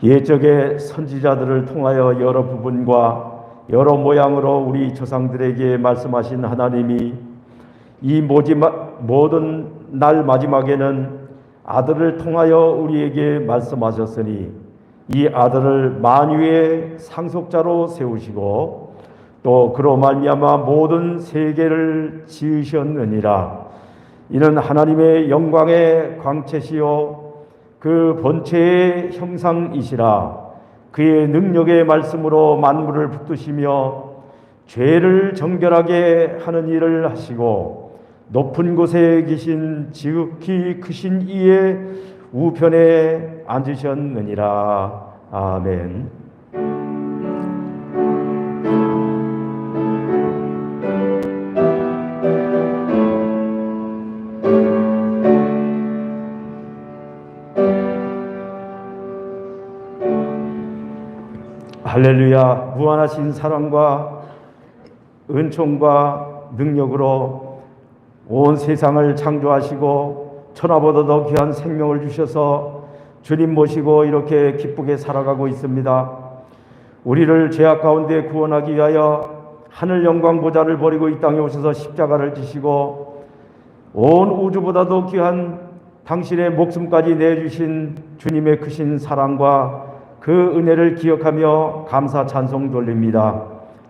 옛적의 선지자들을 통하여 여러 부분과 여러 모양으로 우리 조상들에게 말씀하신 하나님이 이 모든 날 마지막에는 아들을 통하여 우리에게 말씀하셨으니 이 아들을 만유의 상속자로 세우시고 또 그로 말미암아 모든 세계를 지으셨느니라. 이는 하나님의 영광의 광채시요 그 본체의 형상이시라. 그의 능력의 말씀으로 만물을 붙드시며 죄를 정결하게 하는 일을 하시고 높은 곳에 계신 지극히 크신 이의 우편에 앉으셨느니라. 아멘. 할렐루야. 무한하신 사랑과 은총과 능력으로 온 세상을 창조하시고 천하보다 더 귀한 생명을 주셔서 주님 모시고 이렇게 기쁘게 살아가고 있습니다. 우리를 죄악 가운데 구원하기 위하여 하늘 영광 보좌를 버리고 이 땅에 오셔서 십자가를 지시고 온 우주보다도 귀한 당신의 목숨까지 내주신 주님의 크신 사랑과 그 은혜를 기억하며 감사 찬송 돌립니다.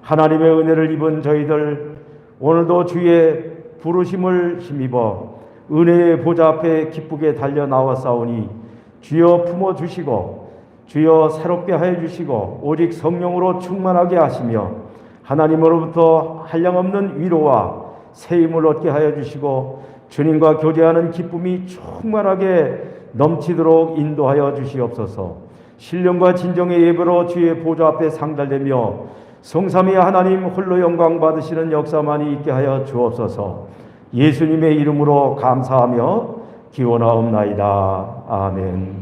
하나님의 은혜를 입은 저희들 오늘도 주의 부르심을 힘입어 은혜의 보좌 앞에 기쁘게 달려 나왔사오니 주여 품어주시고 주여 새롭게 하여 주시고 오직 성령으로 충만하게 하시며 하나님으로부터 한량없는 위로와 새 힘을 얻게 하여 주시고 주님과 교제하는 기쁨이 충만하게 넘치도록 인도하여 주시옵소서. 신령과 진정의 예배로 주의 보좌 앞에 상달되며 성삼위 하나님 홀로 영광 받으시는 역사만이 있게 하여 주옵소서. 예수님의 이름으로 감사하며 기원하옵나이다. 아멘.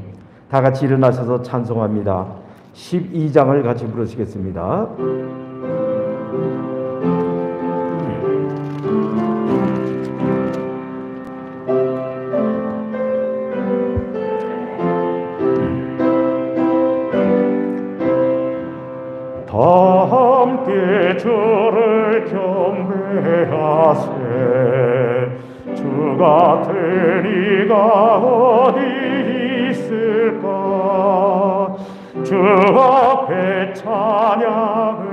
다 같이 일어나셔서 찬송합니다. 12장을 같이 부르시겠습니다. 다 함께 주를 경배하세. 주 같은 이가 어디 있을까. 주 앞에 찬양을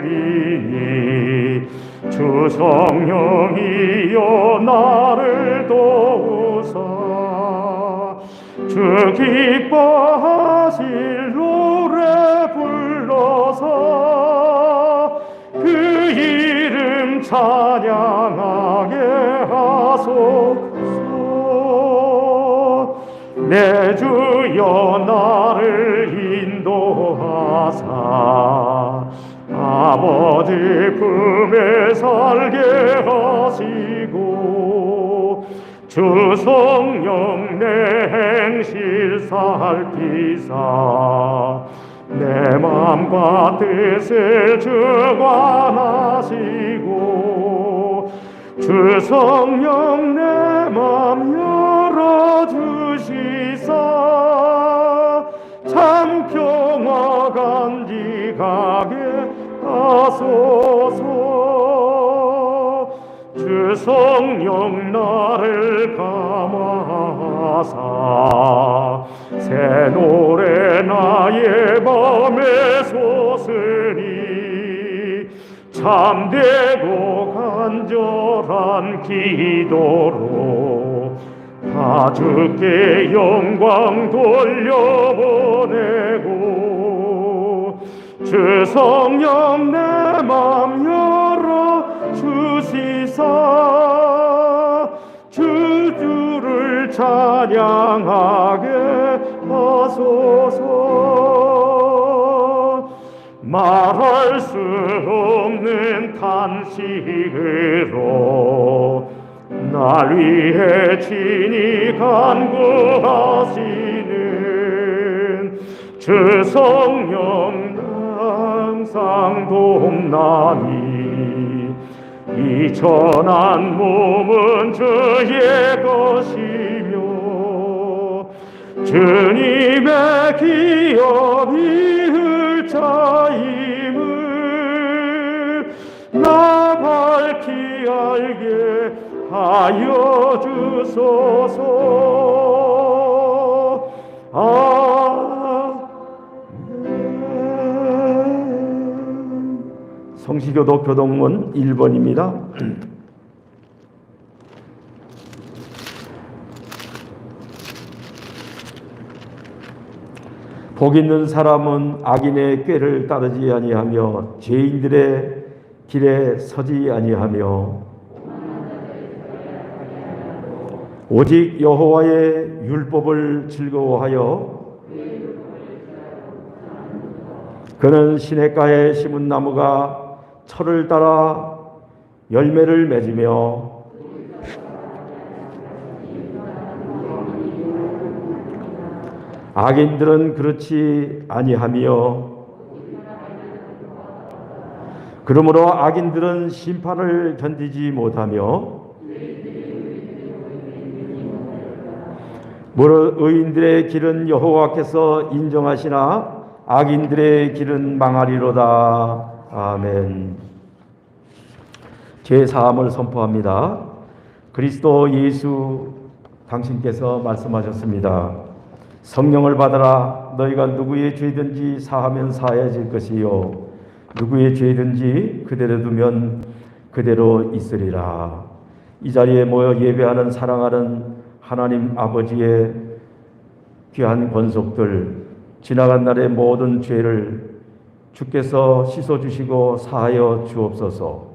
드리니 주 성령이여 나를 도우사. 주 기뻐하실 노래 불러서 그 이름 찬양하게 하소서. 내 주여 나를 인도하사 아버지 품에 살게 하시고 주 성령 내 행실 살피사 내 맘과 뜻을 주관하시고 주 성령 내 맘 열어주시사 참 평화 간직하게 하소서. 주 성령 나를 감화하사 새 노래 나의 맘에 솟으니 참되고 간절한 기도로 다 주께 영광 돌려보내고 주 성령 내 맘 열어주시사 주를 찬양하게 하소서. 말할 수 없는 탄식으로 날 위해 친히 간구하시는 주 성령 항상 돕나니 이 천한 몸은 주의 것이며 주님의 기업이 흘차임을 나 밝히 알게 하여 주소서. 성시교도 교동문 1번입니다. 복 있는 사람은 악인의 꾀를 따르지 아니하며 죄인들의 길에 서지 아니하며 오직 여호와의 율법을 즐거워하여 그는 시냇가에 심은 나무가 철을 따라 열매를 맺으며 악인들은 그렇지 아니하며 그러므로 악인들은 심판을 견디지 못하며 의인들의 길은 여호와께서 인정하시나 악인들의 길은 망하리로다. 아멘. 죄사함을 선포합니다. 그리스도 예수 당신께서 말씀하셨습니다. 성령을 받아라. 너희가 누구의 죄든지 사하면 사해질 것이요 누구의 죄든지 그대로 두면 그대로 있으리라. 이 자리에 모여 예배하는 사랑하는 하나님 아버지의 귀한 권속들, 지나간 날의 모든 죄를 주께서 씻어주시고 사하여 주옵소서.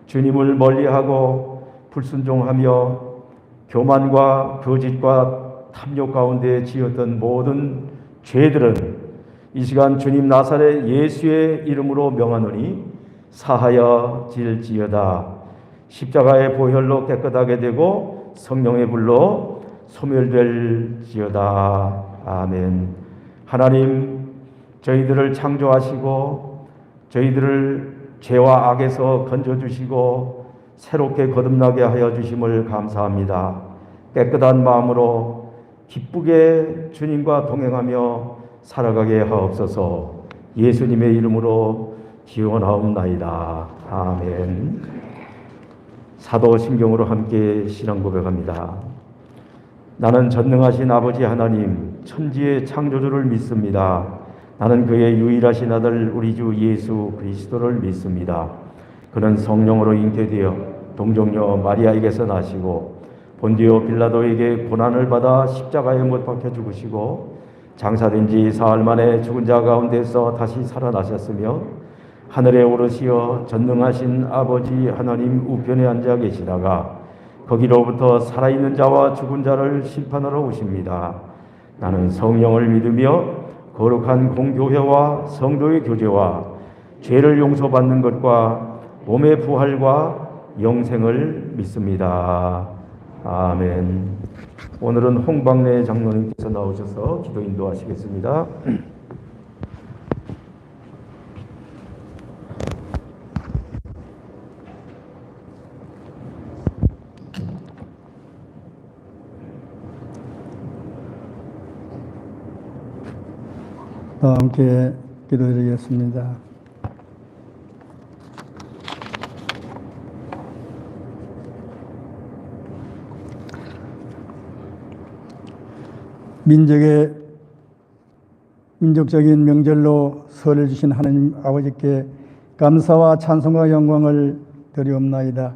주님을 멀리하고 불순종하며 교만과 거짓과 탐욕 가운데 지었던 모든 죄들은 이 시간 주님 나사렛 예수의 이름으로 명하노니 사하여 질지어다. 십자가의 보혈로 깨끗하게 되고 성령의 불로 소멸될지어다. 아멘. 하나님, 저희들을 창조하시고 저희들을 죄와 악에서 건져주시고 새롭게 거듭나게 하여 주심을 감사합니다. 깨끗한 마음으로 기쁘게 주님과 동행하며 살아가게 하옵소서. 예수님의 이름으로 기원하옵나이다. 아멘. 사도신경으로 함께 신앙 고백합니다. 나는 전능하신 아버지 하나님, 천지의 창조주를 믿습니다. 나는 그의 유일하신 아들 우리 주 예수 그리스도를 믿습니다. 그는 성령으로 잉태되어 동정녀 마리아에게서 나시고 본디오 빌라도에게 고난을 받아 십자가에 못 박혀 죽으시고 장사된 지 사흘 만에 죽은 자 가운데서 다시 살아나셨으며 하늘에 오르시어 전능하신 아버지 하나님 우편에 앉아 계시다가 거기로부터 살아있는 자와 죽은 자를 심판하러 오십니다. 나는 성령을 믿으며 거룩한 공교회와 성도의 교제와 죄를 용서받는 것과 몸의 부활과 영생을 믿습니다. 아멘. 오늘은 홍박래 장로님께서 나오셔서 기도 인도하시겠습니다. 함께 기도드리겠습니다. 민족적인 명절로 설을 주신 하나님 아버지께 감사와 찬송과 영광을 드리옵나이다.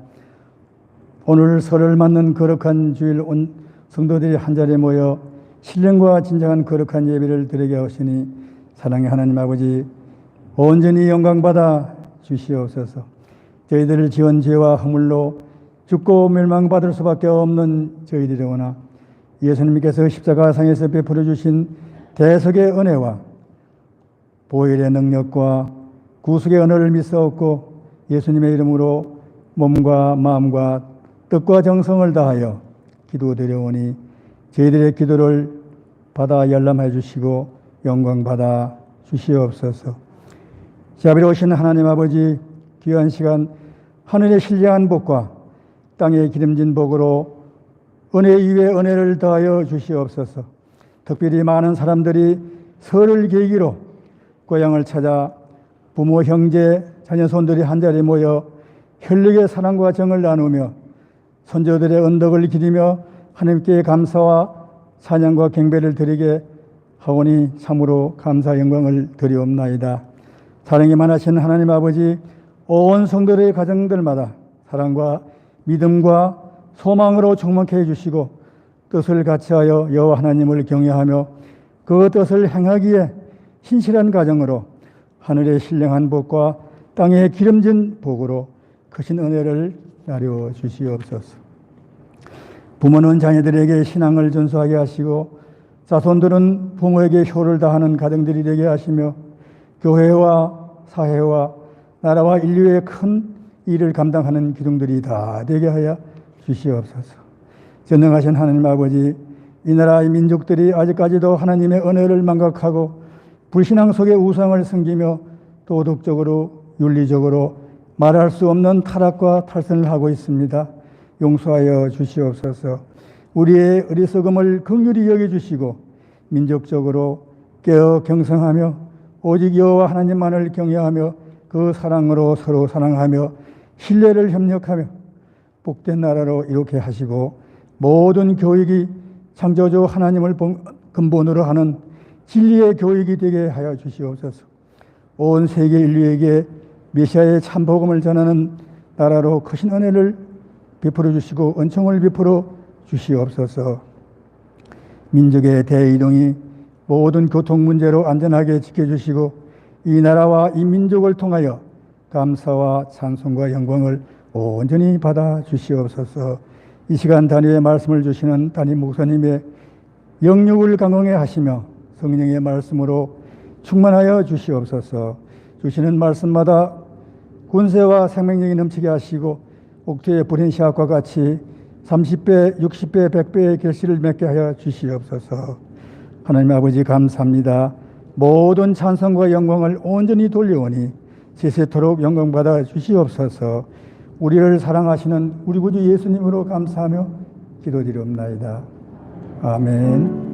오늘 설을 맞는 거룩한 주일 온 성도들이 한자리에 모여 신령과 진정한 거룩한 예배를 드리게 하시니 사랑의 하나님 아버지 온전히 영광받아 주시옵소서. 저희들을 지은 죄와 허물로 죽고 멸망받을 수밖에 없는 저희들이오나 예수님께서 십자가상에서 베풀어 주신 대속의 은혜와 보혈의 능력과 구속의 은혜를 믿사옵고 예수님의 이름으로 몸과 마음과 뜻과 정성을 다하여 기도드려오니 저희들의 기도를 받아 열람해 주시고 영광 받아 주시옵소서. 자비로우신 하나님 아버지, 귀한 시간 하늘의 신령한 복과 땅의 기름진 복으로 은혜 위에 은혜를 더하여 주시옵소서. 특별히 많은 사람들이 설을 계기로 고향을 찾아 부모, 형제, 자녀, 손들이 한자리에 모여 혈육의 사랑과 정을 나누며 선조들의 언덕을 기리며 하나님께 감사와 찬양과 경배를 드리게 하오니 참으로 감사 영광을 드리옵나이다. 사랑이 많으신 하나님 아버지, 온 성도의 가정들마다 사랑과 믿음과 소망으로 충만케 해주시고 뜻을 같이하여 여호와 하나님을 경외하며 그 뜻을 행하기에 신실한 가정으로 하늘의 신령한 복과 땅의 기름진 복으로 크신 은혜를 나려 주시옵소서. 부모는 자녀들에게 신앙을 전수하게 하시고 자손들은 부모에게 효를 다하는 가정들이 되게 하시며 교회와 사회와 나라와 인류의 큰 일을 감당하는 기둥들이 다 되게 하여 주시옵소서. 전능하신 하나님 아버지, 이 나라의 민족들이 아직까지도 하나님의 은혜를 망각하고 불신앙 속에 우상을 섬기며 도덕적으로 윤리적으로 말할 수 없는 타락과 탈선을 하고 있습니다. 용서하여 주시옵소서. 우리의 어리석음을 긍휼히 여겨주시고 민족적으로 깨어 경성하며 오직 여호와 하나님만을 경외하며 그 사랑으로 서로 사랑하며 신뢰를 협력하며 복된 나라로 이렇게 하시고 모든 교육이 창조주 하나님을 근본으로 하는 진리의 교육이 되게 하여 주시옵소서. 온 세계 인류에게 메시아의 참 복음을 전하는 나라로 크신 은혜를 베풀어 주시고 은총을 베풀어 주시옵소서. 민족의 대이동이 모든 교통 문제로 안전하게 지켜주시고 이 나라와 이 민족을 통하여 감사와 찬송과 영광을 온전히 받아 주시옵소서. 이 시간 단위의 말씀을 주시는 담임 목사님의 영육을 강건케 하시며 성령의 말씀으로 충만하여 주시옵소서. 주시는 말씀마다 군세와 생명력이 넘치게 하시고 옥토의 불인 시합과 같이 30배, 60배, 100배의 결실을 맺게 하여 주시옵소서. 하나님 아버지 감사합니다. 모든 찬송과 영광을 온전히 돌려오니 세세토록 영광받아 주시옵소서. 우리를 사랑하시는 우리 구주 예수님으로 감사하며 기도드리옵나이다. 아멘.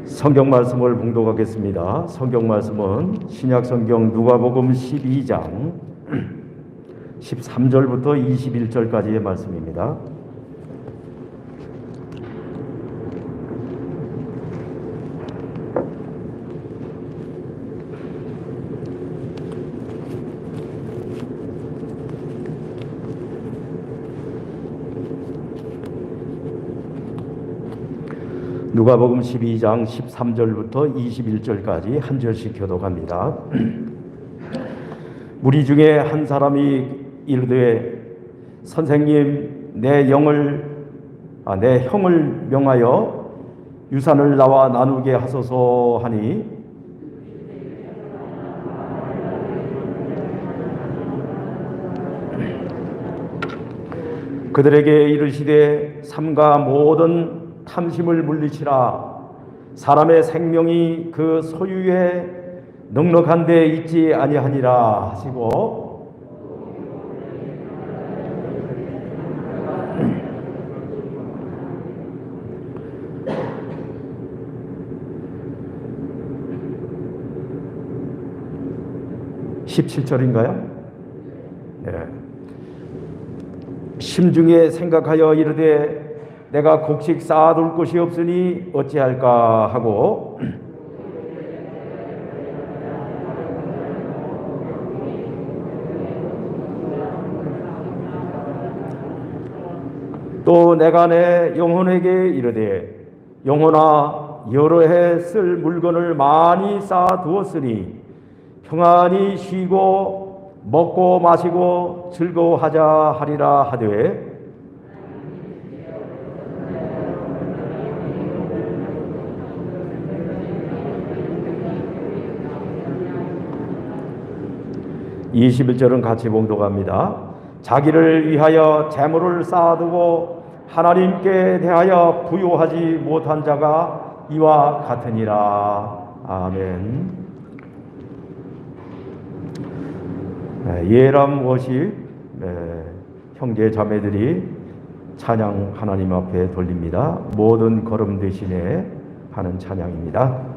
성경 말씀을 봉독하겠습니다. 성경 말씀은 신약 성경 누가복음 12장 13절부터 21절까지의 말씀입니다. 누가복음 12장 13절부터 21절까지 한 절씩 교독합니다. 무리 중에 한 사람이 이르되 선생님 내 형을 명하여 유산을 나와 나누게 하소서 하니 그들에게 이르시되 삼가 모든 탐심을 물리치라. 사람의 생명이 그 소유에 넉넉한 데 있지 아니하니라 하시고 (17절인가요) 네. 심중에 생각하여 이르되 내가 곡식 쌓아둘 곳이 없으니 어찌할까 하고 또 내가 내 영혼에게 이르되 영혼아 여러 해 쓸 물건을 많이 쌓아두었으니 평안히 쉬고 먹고 마시고 즐거워하자 하리라 하되 (21절은) 같이 봉독합니다. 자기를 위하여 재물을 쌓아두고 하나님께 대하여 부요하지 못한 자가 이와 같으니라. 아멘. 예람 워십 형제 자매들이 찬양 하나님 앞에 돌립니다. 모든 걸음 대신에 하는 찬양입니다.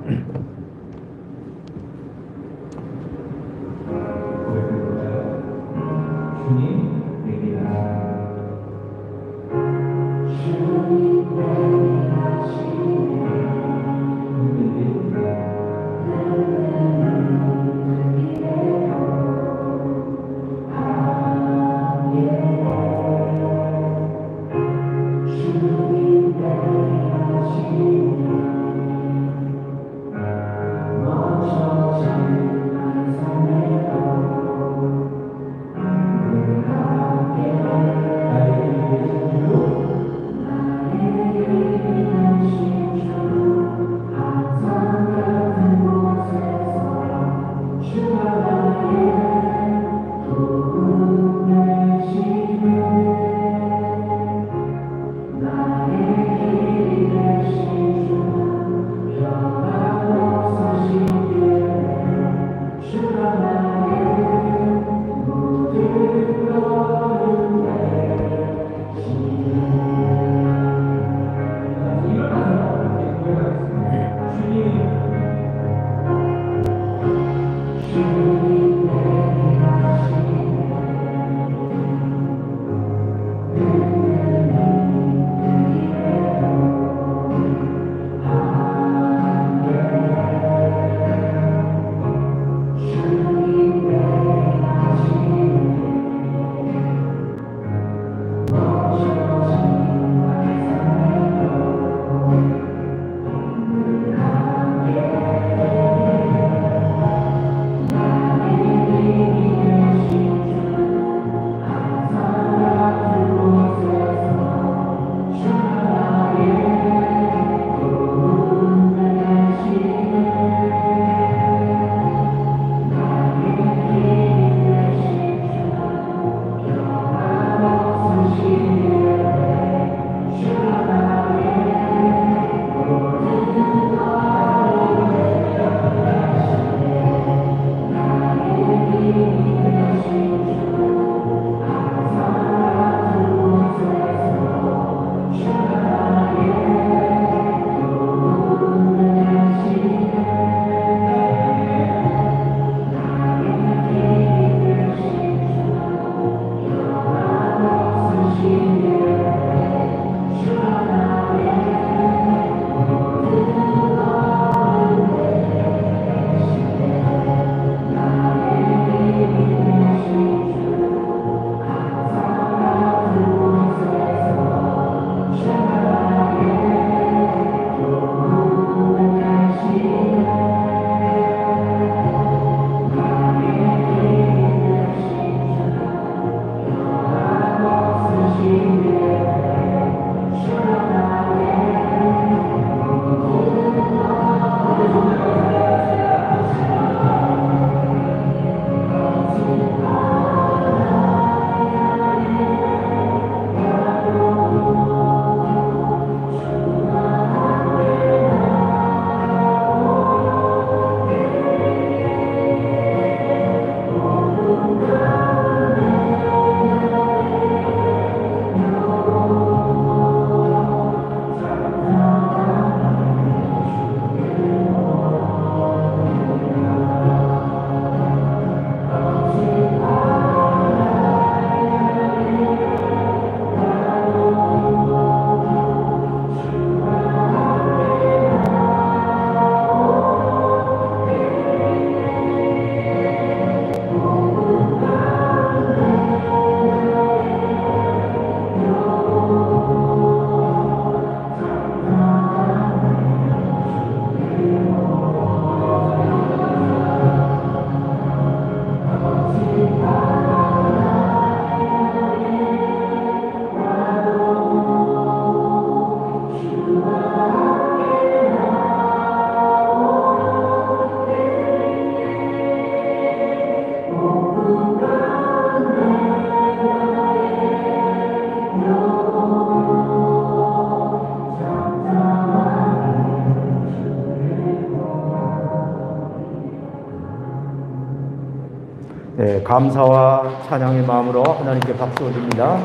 감사와 찬양의 마음으로 하나님께 박수 올립니다.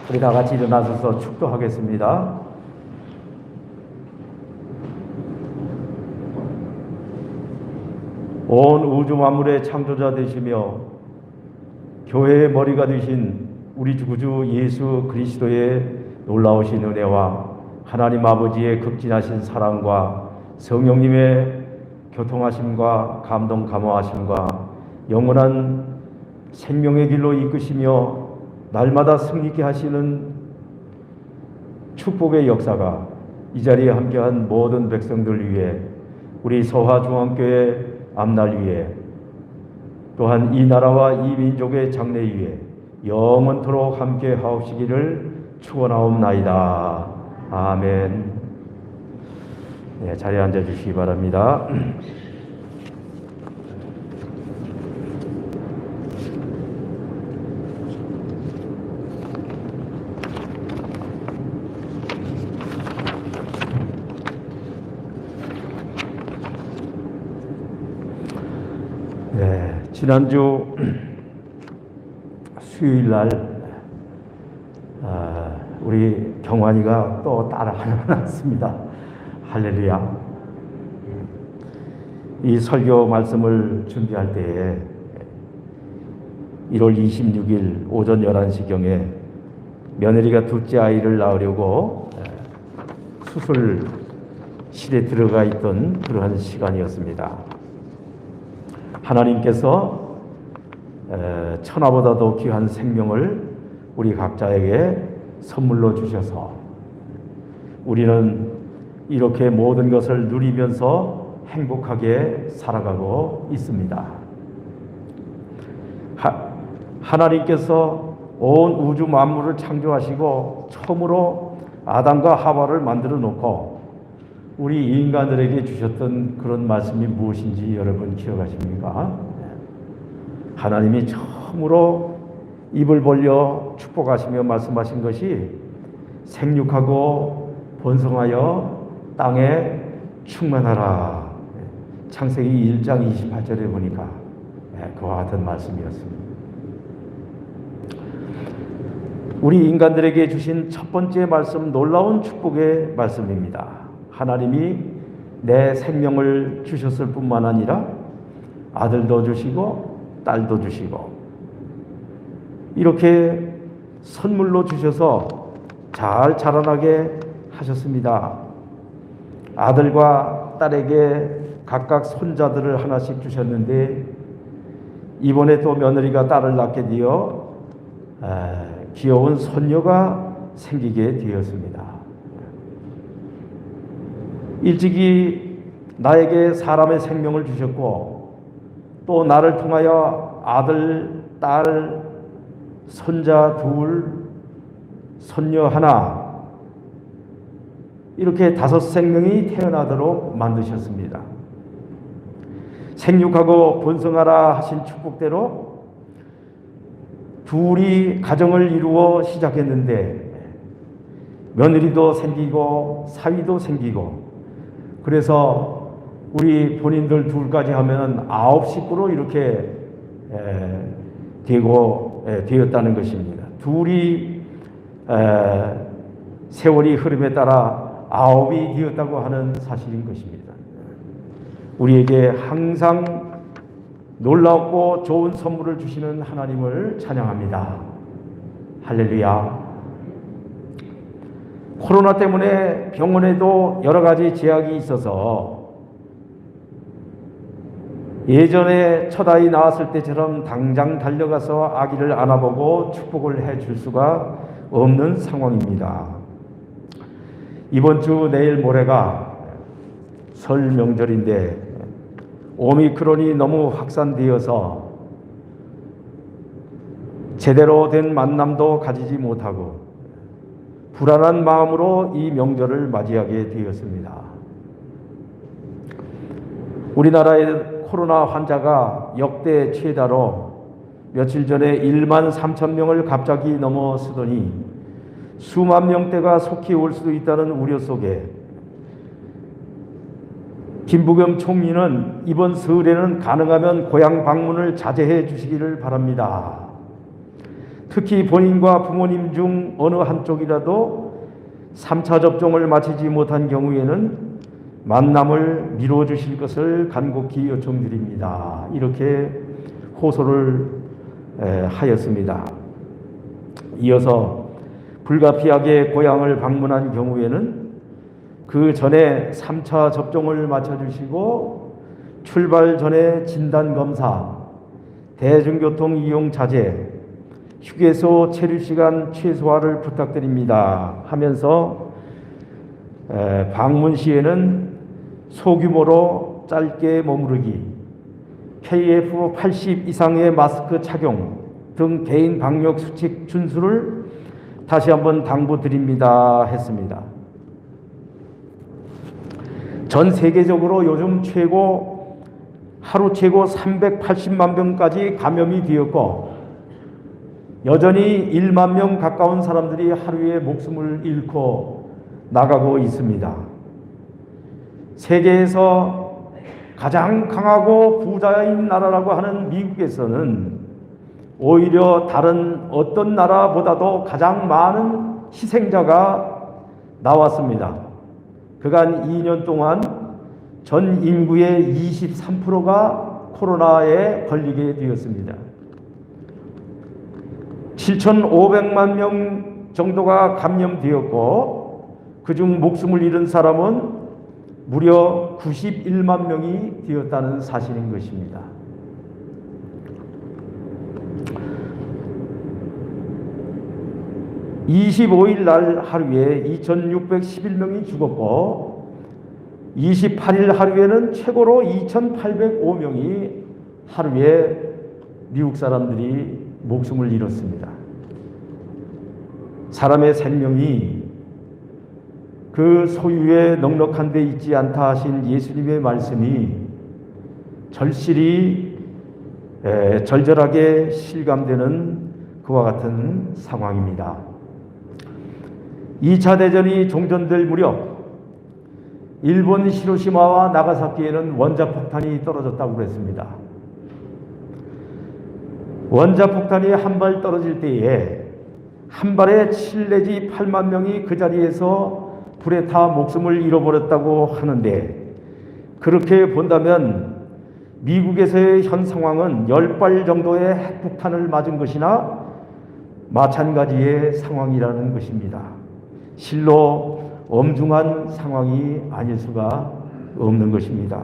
우리 다 같이 일어나서서 축도하겠습니다. 온 우주 만물의 창조자 되시며 교회의 머리가 되신 우리 구주 예수 그리스도의 놀라우신 은혜와 하나님 아버지의 극진하신 사랑과 성령님의 교통하심과 감동 감화하심과 영원한 생명의 길로 이끄시며 날마다 승리케 하시는 축복의 역사가 이 자리에 함께한 모든 백성들 위해 우리 서화중앙교회 앞날 위에 또한 이 나라와 이 민족의 장래 위에 영원토록 함께 하옵시기를 축원하옵나이다. 아멘. 네, 자리에 앉아 주시기 바랍니다. 네, 지난주 수요일 날 우리 경환이가 또 딸을 하나 낳았습니다. 할렐루야. 이 설교 말씀을 준비할 때에 1월 26일 오전 11시경에 며느리가 둘째 아이를 낳으려고 수술실에 들어가 있던 그러한 시간이었습니다. 하나님께서 천하보다도 귀한 생명을 우리 각자에게 선물로 주셔서 우리는 이렇게 모든 것을 누리면서 행복하게 살아가고 있습니다. 하나님께서 온 우주 만물을 창조하시고 처음으로 아담과 하와를 만들어 놓고 우리 인간들에게 주셨던 그런 말씀이 무엇인지 여러분 기억하십니까? 하나님이 처음으로 입을 벌려 축복하시며 말씀하신 것이 생육하고 번성하여 땅에 충만하라. 창세기 1장 28절에 보니까 그와 같은 말씀이었습니다. 우리 인간들에게 주신 첫 번째 말씀, 놀라운 축복의 말씀입니다. 하나님이 내 생명을 주셨을 뿐만 아니라 아들도 주시고 딸도 주시고 이렇게 선물로 주셔서 잘 자라나게 하셨습니다. 아들과 딸에게 각각 손자들을 하나씩 주셨는데 이번에 또 며느리가 딸을 낳게 되어 귀여운 손녀가 생기게 되었습니다. 일찍이 나에게 사람의 생명을 주셨고 또 나를 통하여 아들, 딸, 손자 둘, 손녀 하나 이렇게 5생명이 태어나도록 만드셨습니다. 생육하고 번성하라 하신 축복대로 둘이 가정을 이루어 시작했는데 며느리도 생기고 사위도 생기고 그래서 우리 본인들 둘까지 하면 9식구로 이렇게 되었다는 것입니다. 둘이 세월이 흐름에 따라 9이 되었다고 하는 사실인 것입니다. 우리에게 항상 놀랍고 좋은 선물을 주시는 하나님을 찬양합니다. 할렐루야. 코로나 때문에 병원에도 여러 가지 제약이 있어서 예전에 첫 아이 낳았을 때처럼 당장 달려가서 아기를 안아보고 축복을 해줄 수가 없는 상황입니다. 이번 주 내일 모레가 설 명절인데 오미크론이 너무 확산되어서 제대로 된 만남도 가지지 못하고 불안한 마음으로 이 명절을 맞이하게 되었습니다. 우리나라의 코로나 환자가 역대 최다로 며칠 전에 1만 3천 명을 갑자기 넘어서더니 수만 명대가 속히 올 수도 있다는 우려 속에 김부겸 총리는 이번 설에는 가능하면 고향 방문을 자제해 주시기를 바랍니다. 특히 본인과 부모님 중 어느 한쪽이라도 3차 접종을 마치지 못한 경우에는 만남을 미뤄주실 것을 간곡히 요청드립니다. 이렇게 호소를 하였습니다. 이어서 불가피하게 고향을 방문한 경우에는 그 전에 3차 접종을 마쳐주시고 출발 전에 진단검사, 대중교통 이용 자제, 휴게소 체류 시간 최소화를 부탁드립니다 하면서 방문 시에는 소규모로 짧게 머무르기, KF80 이상의 마스크 착용 등 개인 방역 수칙 준수를 다시 한번 당부드립니다 했습니다. 전 세계적으로 요즘 하루 최고 380만 명까지 감염이 되었고 여전히 1만 명 가까운 사람들이 하루에 목숨을 잃고 나가고 있습니다. 세계에서 가장 강하고 부자인 나라라고 하는 미국에서는 오히려 다른 어떤 나라보다도 가장 많은 희생자가 나왔습니다. 그간 2년 동안 전 인구의 23%가 코로나에 걸리게 되었습니다. 7,500만 명 정도가 감염되었고 그중 목숨을 잃은 사람은 무려 91만 명이 되었다는 사실인 것입니다. (25일) 날 하루에 2,611명이 죽었고 28일 하루에는 최고로 2,805명이 하루에 미국 사람들이 목숨을 잃었습니다. 사람의 생명이 그 소유에 넉넉한 데 있지 않다 하신 예수님의 말씀이 절실히 절절하게 실감되는 그와 같은 상황입니다. 2차 대전이 종전될 무렵 일본 히로시마와 나가사키에는 원자폭탄이 떨어졌다고 그랬습니다. 원자폭탄이 한 발 떨어질 때에 한 발에 7 내지 8만 명이 그 자리에서 불에 타 목숨을 잃어버렸다고 하는데 그렇게 본다면 미국에서의 현 상황은 10발 정도의 핵폭탄을 맞은 것이나 마찬가지의 상황이라는 것입니다. 실로 엄중한 상황이 아닐 수가 없는 것입니다.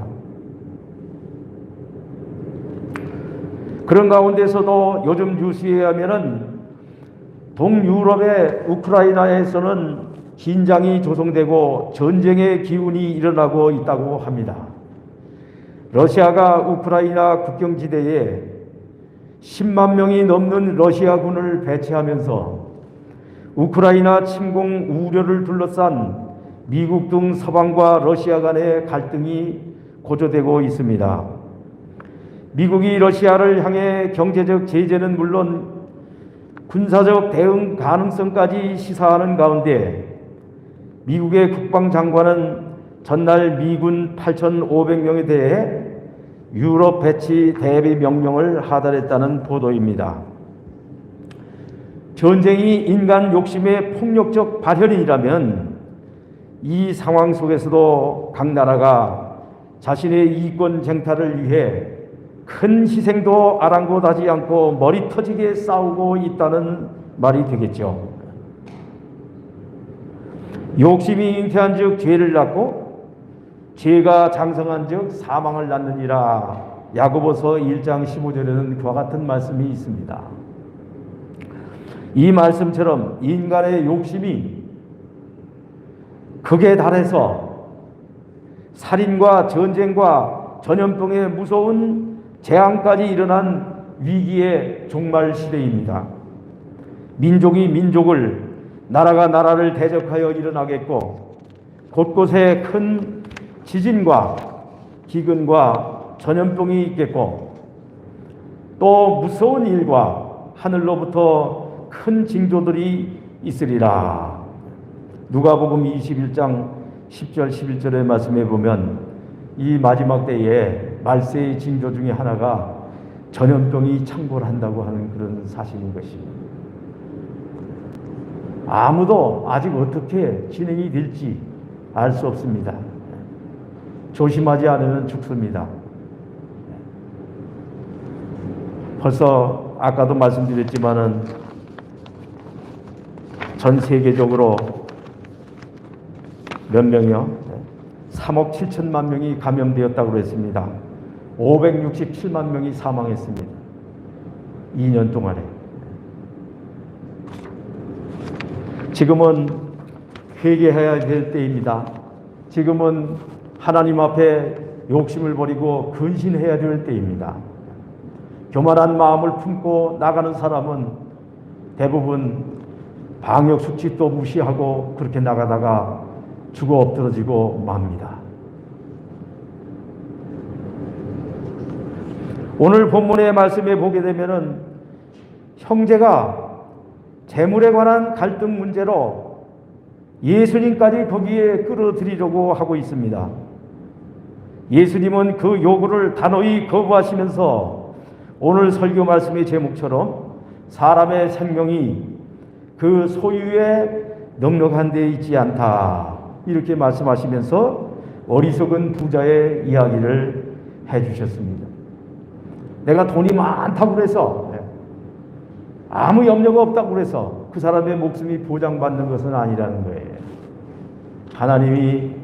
그런 가운데서도 요즘 뉴스에 의하면은 동유럽의 우크라이나에서는 긴장이 조성되고 전쟁의 기운이 일어나고 있다고 합니다. 러시아가 우크라이나 국경지대에 10만 명이 넘는 러시아군을 배치하면서 우크라이나 침공 우려를 둘러싼 미국 등 서방과 러시아 간의 갈등이 고조되고 있습니다. 미국이 러시아를 향해 경제적 제재는 물론 군사적 대응 가능성까지 시사하는 가운데 미국의 국방장관은 전날 미군 8,500명에 대해 유럽 배치 대비 명령을 하달했다는 보도입니다. 전쟁이 인간 욕심의 폭력적 발현이라면 이 상황 속에서도 각 나라가 자신의 이권 쟁탈을 위해 큰 희생도 아랑곳하지 않고 머리 터지게 싸우고 있다는 말이 되겠죠. 욕심이 잉태한 즉 죄를 낳고 죄가 장성한 즉 사망을 낳느니라. 야고보서 1장 15절에는 그와 같은 말씀이 있습니다. 이 말씀처럼 인간의 욕심이 극에 달해서 살인과 전쟁과 전염병의 무서운 재앙까지 일어난 위기의 종말 시대입니다. 민족이 민족을, 나라가 나라를 대적하여 일어나겠고 곳곳에 큰 지진과 기근과 전염병이 있겠고 또 무서운 일과 하늘로부터 큰 징조들이 있으리라. 누가복음 21장 10절 11절의 말씀에 보면 이 마지막 때에 말세의 징조 중에 하나가 전염병이 창궐한다고 하는 그런 사실인 것입니다. 아무도 아직 어떻게 진행이 될지 알 수 없습니다. 조심하지 않으면 죽습니다. 벌써 아까도 말씀드렸지만은 전 세계적으로 몇 명이요? 3억 7천만 명이 감염되었다고 했습니다. 567만 명이 사망했습니다. 2년 동안에. 지금은 회개해야 될 때입니다. 지금은 하나님 앞에 욕심을 버리고 근신해야 될 때입니다. 교만한 마음을 품고 나가는 사람은 대부분 방역 수칙도 무시하고 그렇게 나가다가 죽어 엎드러지고 맙니다. 오늘 본문의 말씀에 보게 되면은 형제가 재물에 관한 갈등 문제로 예수님까지 거기에 끌어들이려고 하고 있습니다. 예수님은 그 요구를 단호히 거부하시면서 오늘 설교 말씀의 제목처럼 사람의 생명이 그 소유에 넉넉한 데 있지 않다 이렇게 말씀하시면서 어리석은 부자의 이야기를 해주셨습니다. 내가 돈이 많다고 그래서 아무 염려가 없다고 그래서 그 사람의 목숨이 보장받는 것은 아니라는 거예요. 하나님이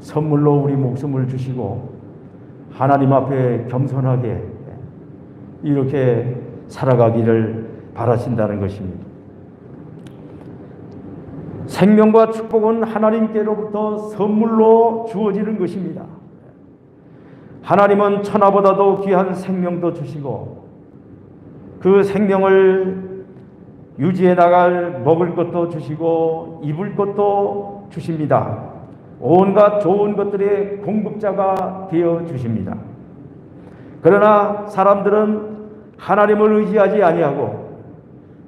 선물로 우리 목숨을 주시고 하나님 앞에 겸손하게 이렇게 살아가기를 바라신다는 것입니다. 생명과 축복은 하나님께로부터 선물로 주어지는 것입니다. 하나님은 천하보다도 귀한 생명도 주시고 그 생명을 유지해 나갈 먹을 것도 주시고 입을 것도 주십니다. 온갖 좋은 것들의 공급자가 되어 주십니다. 그러나 사람들은 하나님을 의지하지 아니하고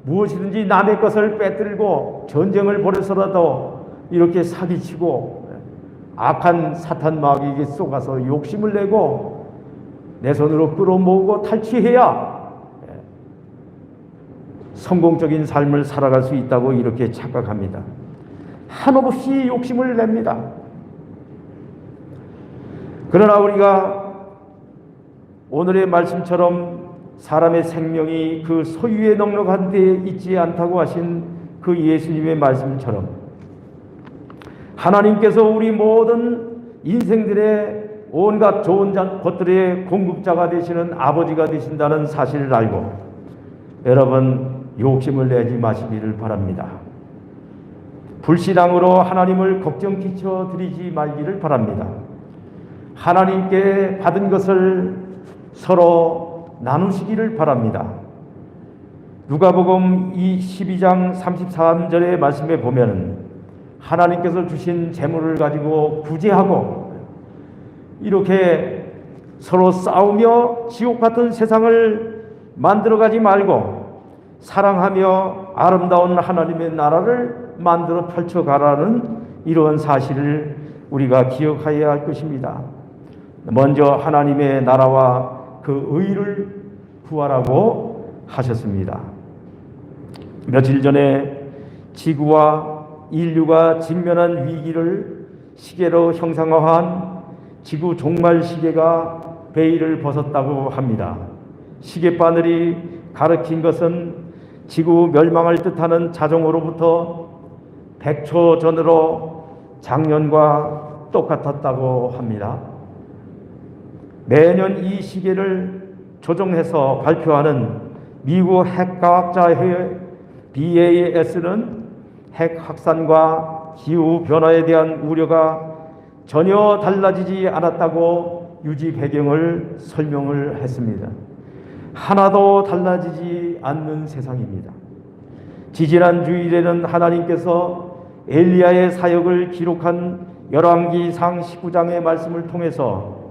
무엇이든지 남의 것을 빼들고 전쟁을 벌여서라도 이렇게 사기치고 악한 사탄 마귀에게 속아서 욕심을 내고 내 손으로 끌어모으고 탈취해야 성공적인 삶을 살아갈 수 있다고 이렇게 착각합니다. 한없이 욕심을 냅니다. 그러나 우리가 오늘의 말씀처럼 사람의 생명이 그 소유에 넉넉한 데 있지 않다고 하신 그 예수님의 말씀처럼 하나님께서 우리 모든 인생들의 온갖 좋은 것들의 공급자가 되시는 아버지가 되신다는 사실을 알고 여러분 욕심을 내지 마시기를 바랍니다. 불신앙으로 하나님을 걱정 끼쳐 드리지 말기를 바랍니다. 하나님께 받은 것을 서로 나누시기를 바랍니다. 누가복음 12장 33절의 말씀에 보면 하나님께서 주신 재물을 가지고 구제하고 이렇게 서로 싸우며 지옥 같은 세상을 만들어가지 말고 사랑하며 아름다운 하나님의 나라를 만들어 펼쳐가라는 이러한 사실을 우리가 기억해야 할 것입니다. 먼저 하나님의 나라와 그 의를 구하라고 하셨습니다. 며칠 전에 지구와 인류가 직면한 위기를 시계로 형상화한 지구 종말 시계가 베일을 벗었다고 합니다. 시계바늘이 가리킨 것은 지구 멸망을 뜻하는 자정으로부터 100초 전으로 작년과 똑같았다고 합니다. 매년 이 시계를 조정해서 발표하는 미국 핵과학자회 BAS는 핵 확산과 기후 변화에 대한 우려가 전혀 달라지지 않았다고 유지 배경을 설명을 했습니다. 하나도 달라지지 않는 세상입니다. 지지난 주일에는 하나님께서 엘리야의 사역을 기록한 열왕기상 19장의 말씀을 통해서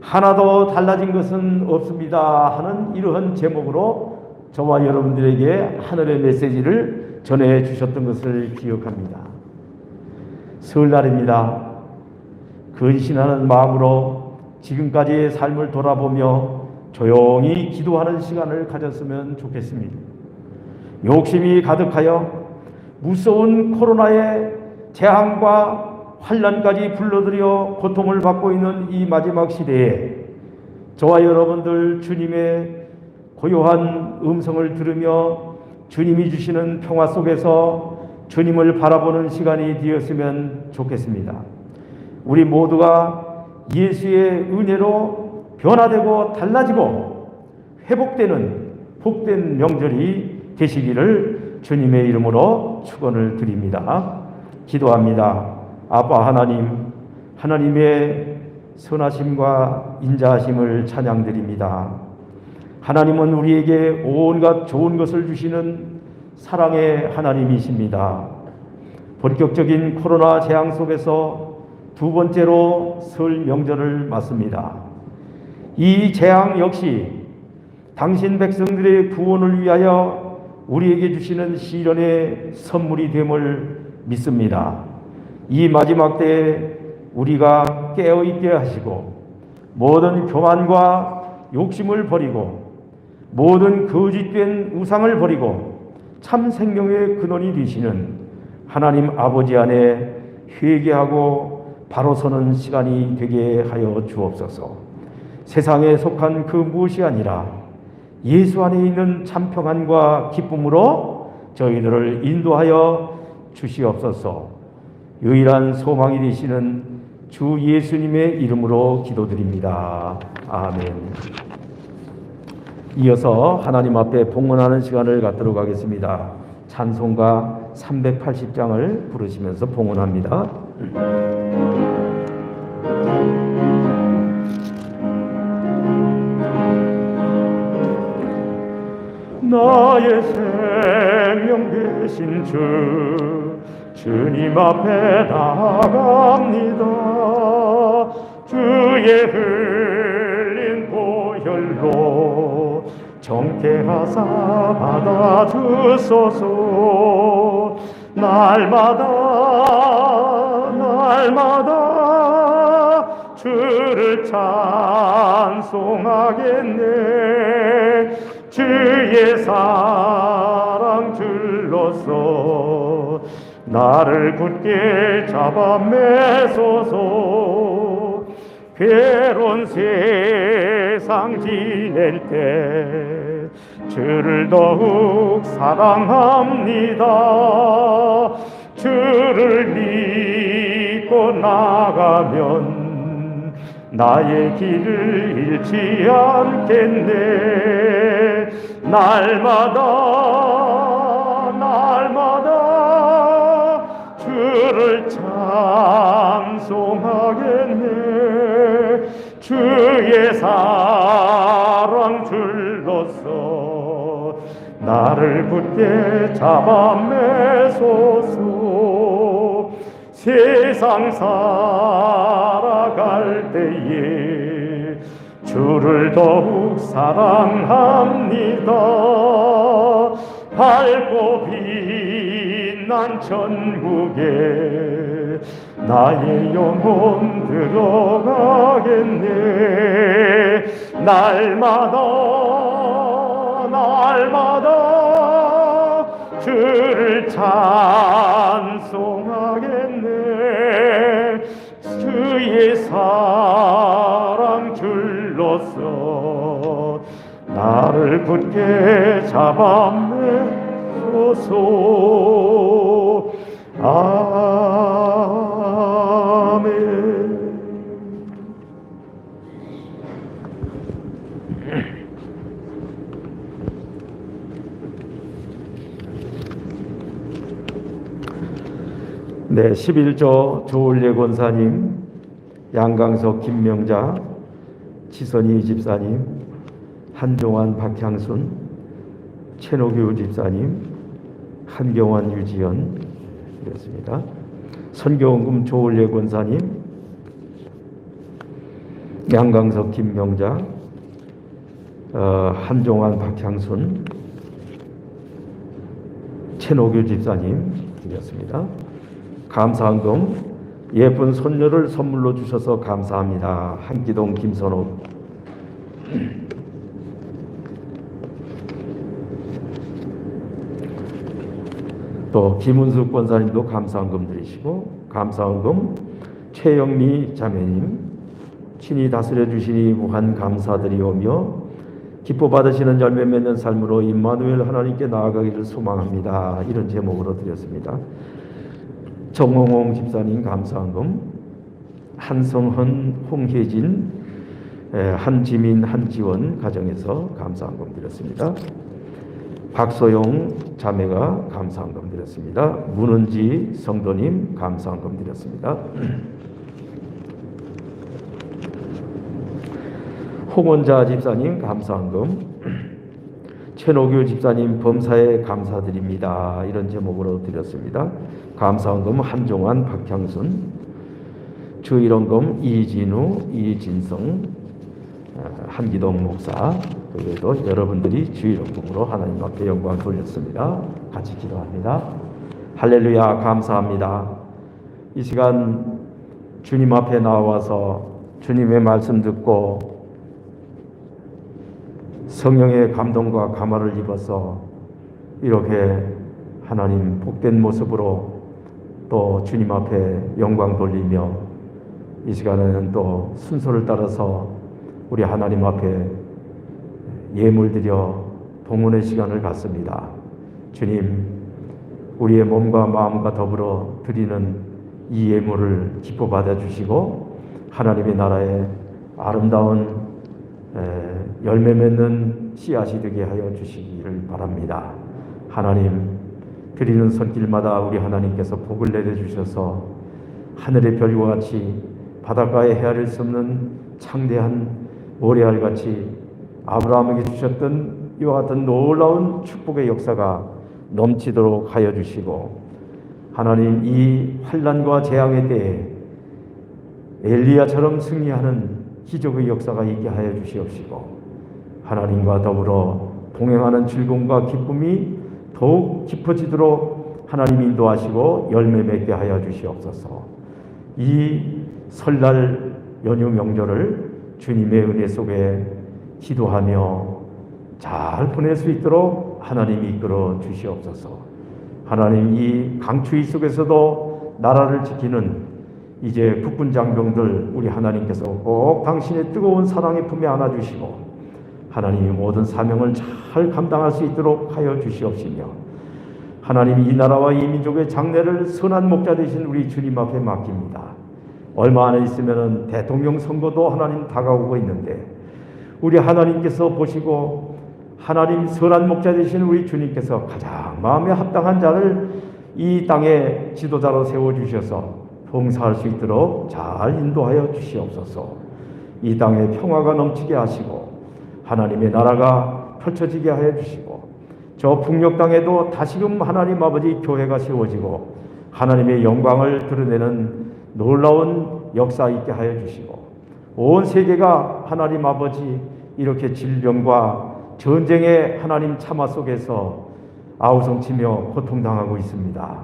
하나도 달라진 것은 없습니다 하는 이러한 제목으로 저와 여러분들에게 하늘의 메시지를 전해 주셨던 것을 기억합니다. 설날입니다. 근신하는 마음으로 지금까지의 삶을 돌아보며 조용히 기도하는 시간을 가졌으면 좋겠습니다. 욕심이 가득하여 무서운 코로나의 재앙과 환난까지 불러들여 고통을 받고 있는 이 마지막 시대에 저와 여러분들 주님의 고요한 음성을 들으며 주님이 주시는 평화 속에서 주님을 바라보는 시간이 되었으면 좋겠습니다. 우리 모두가 예수의 은혜로 변화되고 달라지고 회복되는 복된 명절이 되시기를 주님의 이름으로 축원을 드립니다. 기도합니다. 아빠 하나님, 하나님의 선하심과 인자하심을 찬양드립니다. 하나님은 우리에게 온갖 좋은 것을 주시는 사랑의 하나님이십니다. 본격적인 코로나 재앙 속에서 두 번째로 설 명절을 맞습니다. 이 재앙 역시 당신 백성들의 구원을 위하여 우리에게 주시는 시련의 선물이 됨을 믿습니다. 이 마지막 때에 우리가 깨어있게 하시고 모든 교만과 욕심을 버리고 모든 거짓된 우상을 버리고 참 생명의 근원이 되시는 하나님 아버지 안에 회개하고 바로 서는 시간이 되게 하여 주옵소서. 세상에 속한 그 무엇이 아니라 예수 안에 있는 참 평안과 기쁨으로 저희들을 인도하여 주시옵소서. 유일한 소망이 되시는 주 예수님의 이름으로 기도드립니다. 아멘. 이어서 하나님 앞에 봉헌하는 시간을 갖도록 하겠습니다. 찬송가 380장을 부르시면서 봉헌합니다. 나의 생명 되신 주님 앞에 나아갑니다. 주의 흘린 보혈로 정케하사 받아주소서. 날마다 주를 찬송하겠네. 주의 사랑 줄로서 나를 굳게 잡아 매소서. 괴로운 세상 지낼 때 주를 더욱 사랑합니다. 주를 믿고 나가면 나의 길을 잃지 않겠네. 날마다 주를 찬송하겠네. 주의 사랑 줄로서 나를 굳게 잡아 매소서. 세상 살아갈 때에 주를 더욱 사랑합니다. 밝고 빛난 천국에 나의 영혼 들어가겠네. 날마다 주를 찬송하겠네. 주의 사랑 줄로서 나를 굳게 잡아 매소서. 아멘. 네, 11조 조을례 권사님, 양강석 김명자, 지선희 집사님, 한종환 박향순, 최노규 집사님, 한경환 유지연 이었습니다. 선교원금 조을례 권사님, 양강석 김명자, 한종환 박향순, 최노규 집사님 이었습니다. 감사헌금 예쁜 손녀를 선물로 주셔서 감사합니다. 한기동 김선옥. 또 김은숙 권사님도 감사헌금 드리시고, 감사헌금 최영미 자매님, 친히 다스려 주시니 무한 감사드리오며 기뻐 받으시는 열매 맺는 삶으로 임마누엘 하나님께 나아가기를 소망합니다. 이런 제목으로 드렸습니다. 정홍홍 집사님 감사헌금, 한성헌, 홍혜진, 한지민, 한지원 가정에서 감사헌금 드렸습니다. 박소영 자매가 감사헌금 드렸습니다. 문은지 성도님 감사헌금 드렸습니다. 홍원자 집사님 감사헌금, 최노규 집사님 범사에 감사드립니다. 이런 제목으로 드렸습니다. 감사헌금 한종환, 박향순, 주일원금 이진우, 이진성, 한기동 목사, 그래도 여러분들이 주일원금으로 하나님 앞에 영광 돌렸습니다. 같이 기도합니다. 할렐루야, 감사합니다. 이 시간 주님 앞에 나와서 주님의 말씀 듣고 성령의 감동과 감화를 입어서 이렇게 하나님 복된 모습으로 또 주님 앞에 영광 돌리며 이 시간에는 또 순서를 따라서 우리 하나님 앞에 예물 드려 동원의 시간을 갖습니다. 주님, 우리의 몸과 마음과 더불어 드리는 이 예물을 기뻐 받아주시고 하나님의 나라에 아름다운 열매 맺는 씨앗이 되게 하여 주시기를 바랍니다. 하나님, 드리는 손길마다 우리 하나님께서 복을 내려주셔서 하늘의 별과 같이 바닷가에 헤아릴 수 없는 창대한 모래알같이 아브라함에게 주셨던 이와 같은 놀라운 축복의 역사가 넘치도록 하여 주시고, 하나님, 이 환난과 재앙의 때에 엘리야처럼 승리하는 기적의 역사가 있게 하여 주시옵시고, 하나님과 더불어 동행하는 즐거움과 기쁨이 더욱 깊어지도록 하나님 인도하시고 열매 맺게 하여 주시옵소서. 이 설날 연휴 명절을 주님의 은혜 속에 기도하며 잘 보낼 수 있도록 하나님이 이끌어 주시옵소서. 하나님, 이 강추위 속에서도 나라를 지키는 이제 국군 장병들 우리 하나님께서 꼭 당신의 뜨거운 사랑의 품에 안아주시고 하나님이 모든 사명을 잘 감당할 수 있도록 하여 주시옵시며, 하나님이 이 나라와 이 민족의 장래를 선한 목자 되신 우리 주님 앞에 맡깁니다. 얼마 안에 있으면 대통령 선거도 하나님 다가오고 있는데 우리 하나님께서 보시고 하나님 선한 목자 되신 우리 주님께서 가장 마음에 합당한 자를 이 땅의 지도자로 세워주셔서 봉사할 수 있도록 잘 인도하여 주시옵소서. 이 땅에 평화가 넘치게 하시고 하나님의 나라가 펼쳐지게 하여 주시고, 저 북녘 땅에도 다시금 하나님 아버지 교회가 세워지고 하나님의 영광을 드러내는 놀라운 역사 있게 하여 주시고, 온 세계가 하나님 아버지 이렇게 질병과 전쟁의 하나님 참화 속에서 아우성치며 고통당하고 있습니다.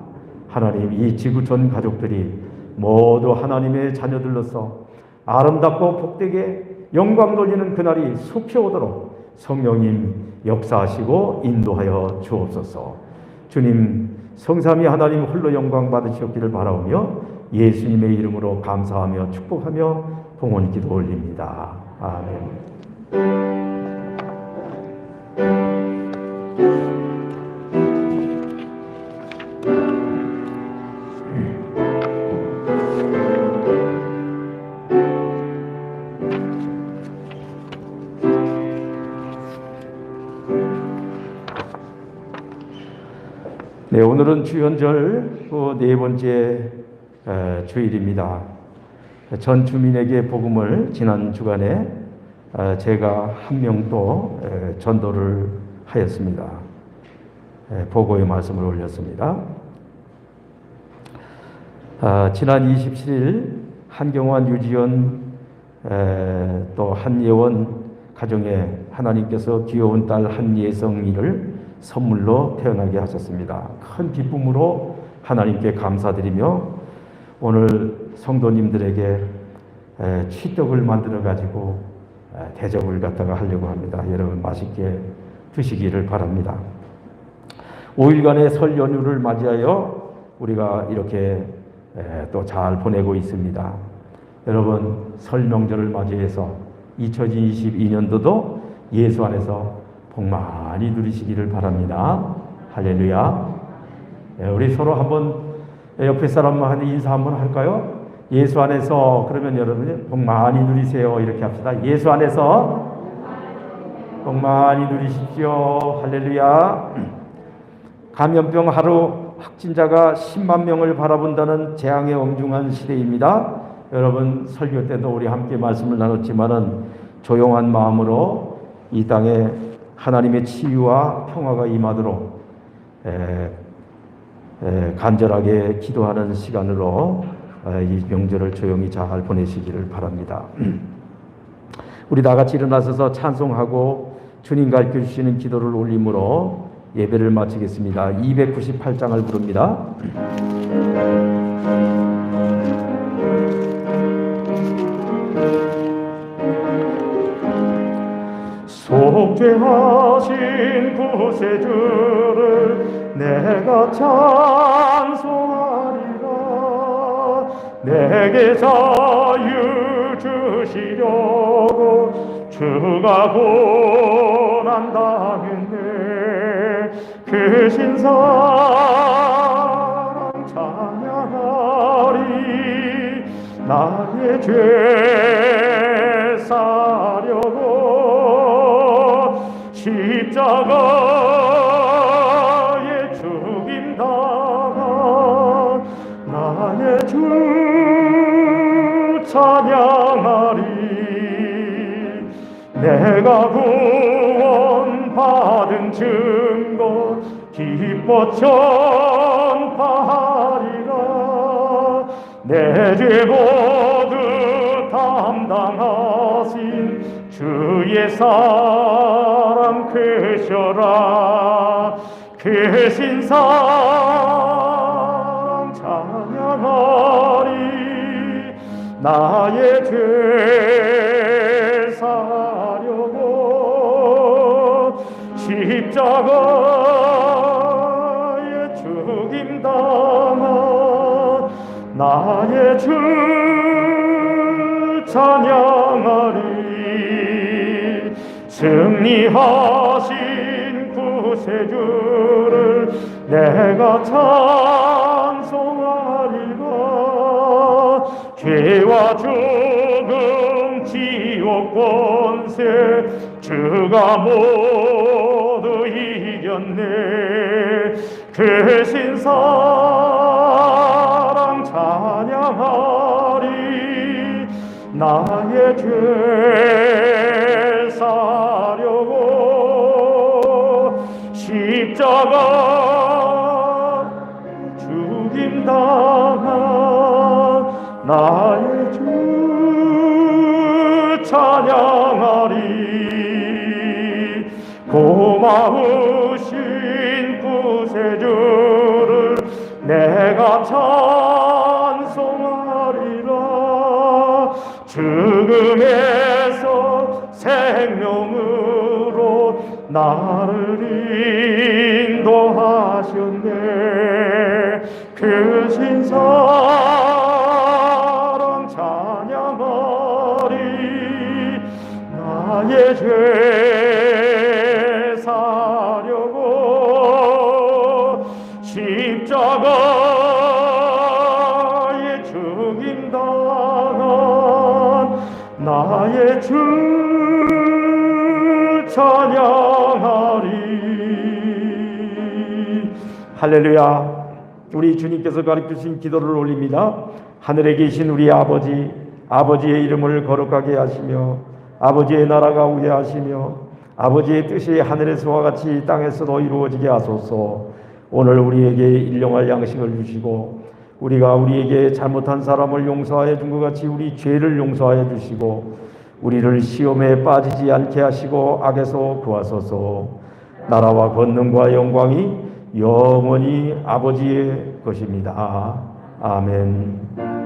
하나님, 이 지구촌 가족들이 모두 하나님의 자녀들로서 아름답고 복되게 영광 돌리는 그날이 속히 오도록 성령님 역사하시고 인도하여 주옵소서. 주님, 성삼위 하나님 홀로 영광 받으시옵기를 바라오며 예수님의 이름으로 감사하며 축복하며 봉헌 기도 올립니다. 아멘. 네, 오늘은 주연절 네 번째 주일입니다. 전 주민에게 복음을 지난 주간에 제가 한 명 또 전도를 하였습니다. 보고의 말씀을 올렸습니다. 지난 27일 한경환, 유지연, 또 한예원 가정에 하나님께서 귀여운 딸 한예성이를 선물로 태어나게 하셨습니다. 큰 기쁨으로 하나님께 감사드리며 오늘 성도님들에게 취떡을 만들어 가지고 대접을 갖다가 하려고 합니다. 여러분 맛있게 드시기를 바랍니다. 5일간의 설 연휴를 맞이하여 우리가 이렇게 또 잘 보내고 있습니다. 여러분 설 명절을 맞이해서 2022년도도 예수 안에서 복 많이 누리시기를 바랍니다. 할렐루야. 우리 서로 한번 옆에 사람한테 인사 한번 할까요? 예수 안에서, 그러면 여러분이 복 많이 누리세요 이렇게 합시다. 예수 안에서 복 많이 누리십시오. 할렐루야. 감염병 하루 확진자가 10만 명을 바라본다는 재앙의 엄중한 시대입니다. 여러분 설교 때도 우리 함께 말씀을 나눴지만은 조용한 마음으로 이 땅에 하나님의 치유와 평화가 임하도록 간절하게 기도하는 시간으로 이 명절을 조용히 잘 보내시기를 바랍니다. 우리 다 같이 일어나서서 찬송하고 주님 가르쳐 주시는 기도를 올림으로 예배를 마치겠습니다. 298장을 부릅니다. 속죄하신 구세주를 내가 찬송하리라. 내게 자유 주시려고 주가 고난 당했네. 그 신사랑 찬양하리. 나의 죄 사려고 십자가에 죽임 당한 나의 주 찬양하리. 내가 구원받은 증거 기뻐 전파하리라. 내 죄 모두 담당하신 주의 사랑 크셔라. 크신 사랑 찬양하리. 나의 죄 사려고 십자가에 죽임 당한 나의 주 찬양하리. 승리하신 구세주를 내가 찬송하리라. 죄와 죽음 지옥 권세 주가 모두 이겼네. 그 신사랑 찬양하리. 나의 죄 사려고 십자가 죽임 당한 나의 주 찬양하리. 고마우신 구세주를 내가 찬송하리라. 죽음에서 생명으로 나를 인도하셨네. 그 신사랑 찬양하리. 나의 죄 사려고 십자가에 죽임 당한 나의 주 찬양하리. 할렐루야. 우리 주님께서 가르치신 기도를 올립니다. 하늘에 계신 우리 아버지, 아버지의 이름을 거룩하게 하시며 아버지의 나라가 오게 하시며 아버지의 뜻이 하늘에서와 같이 땅에서도 이루어지게 하소서. 오늘 우리에게 일용할 양식을 주시고 우리가 우리에게 잘못한 사람을 용서하여 준 것 같이 우리 죄를 용서하여 주시고 우리를 시험에 빠지지 않게 하시고 악에서 구하소서. 나라와 권능과 영광이 영원히 아버지의 것입니다. 아멘.